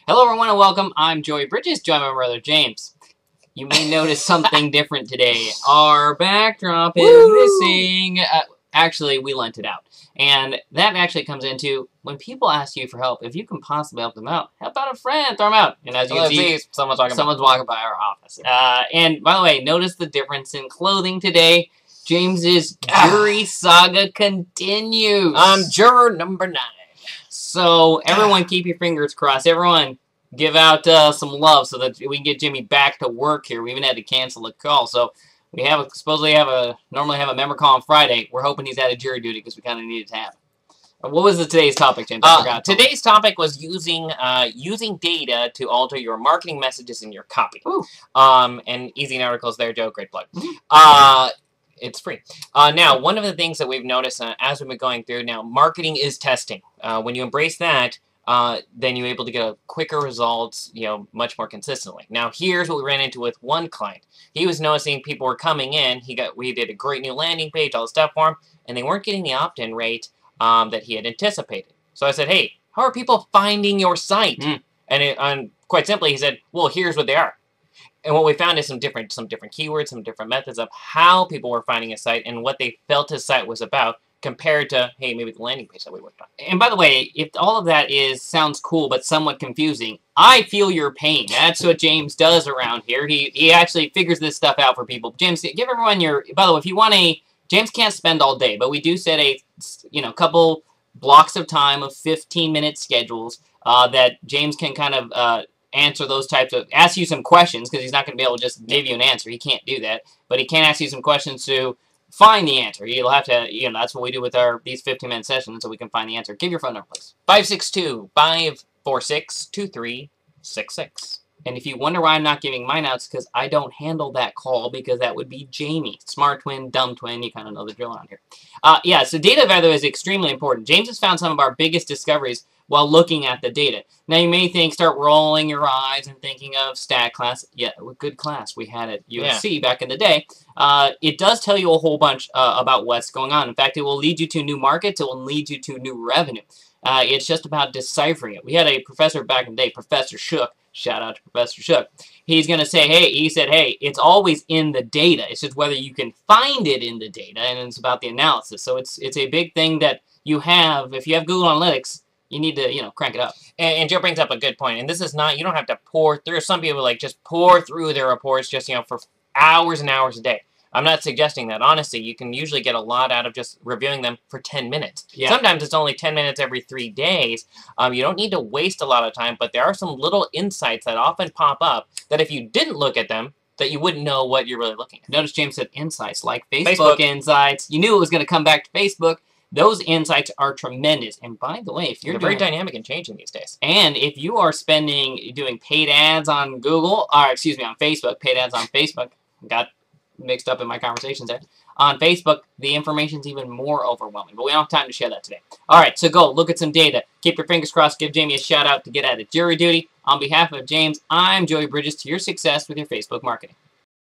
Hello everyone and welcome. I'm Joey Bridges, joined by my brother James. You may notice something different today. Our backdrop is missing. Actually, we lent it out. And that actually comes into when people ask you for help, if you can possibly help them out, help out a friend, throw them out. And as you can see, someone's walking by our office. And by the way, notice the difference in clothing today. James's jury saga continues. I'm juror number 9. So, everyone keep your fingers crossed. Everyone give out some love so that we can get Jimmy back to work here. We even had to cancel a call. So, we normally have a member call on Friday. We're hoping he's out of jury duty because we kind of need it to happen. What was today's topic, James? I forgot. Today's topic was using data to alter your marketing messages in your copy. And easy articles there, Joe. Great plug. It's free. Now, one of the things that we've noticed as we've been going through, now, marketing is testing. When you embrace that, then you're able to get quicker results, much more consistently. Now, here's what we ran into with one client. He was noticing people were coming in. We did a great new landing page, all the stuff for him, and they weren't getting the opt-in rate that he had anticipated. So I said, hey, how are people finding your site? And quite simply, he said, well, here's what they are. And what we found is some different keywords, some different methods of how people were finding a site and what they felt his site was about compared to, hey, maybe the landing page that we worked on. And by the way, if all of that sounds cool but somewhat confusing, I feel your pain. That's what James does around here. He actually figures this stuff out for people. James, give everyone by the way, if you want James can't spend all day, but we do set a couple blocks of time of 15-minute schedules that James can kind of answer those ask you some questions, because he's not going to be able to just give you an answer. He can't do that. But he can ask you some questions to find the answer. You'll have to, that's what we do with these 15-minute sessions, so we can find the answer. Give your phone number, please. 562-546-2366. And if you wonder why I'm not giving mine out, it's because I don't handle that call, because that would be Jamey. Smart twin, dumb twin, you kind of know the drill on here. Yeah, so data, by the way, is extremely important. James has found some of our biggest discoveries while looking at the data. Now, you may start rolling your eyes and thinking of stat class. Yeah, good class we had at USC back in the day. It does tell you a whole bunch about what's going on. In fact, it will lead you to new markets. It will lead you to new revenue. It's just about deciphering it. We had a professor back in the day, Professor Shook. Shout out to Professor Shook. He's going to say, he said, it's always in the data. It's just whether you can find it in the data, and it's about the analysis. So it's a big thing that you have. If you have Google Analytics, you need to, crank it up. And Joe brings up a good point. And this is not, you don't have to pour through. Some people just pour through their reports just, for hours and hours a day. I'm not suggesting that. Honestly, you can usually get a lot out of just reviewing them for 10 minutes. Yeah. Sometimes it's only 10 minutes every 3 days. You don't need to waste a lot of time, but there are some little insights that often pop up that if you didn't look at them, that you wouldn't know what you're really looking at. Notice James said insights, like Facebook insights. You knew it was going to come back to Facebook. Those insights are tremendous. And by the way, if you're very dynamic and changing these days. And if you are doing paid ads on Google, or excuse me, on Facebook, paid ads on Facebook, got mixed up in my conversations there. On Facebook, the information's even more overwhelming. But we don't have time to share that today. All right, so go look at some data. Keep your fingers crossed. Give Jamey a shout out to get out of jury duty. On behalf of James, I'm Joey Bridges. To your success with your Facebook marketing.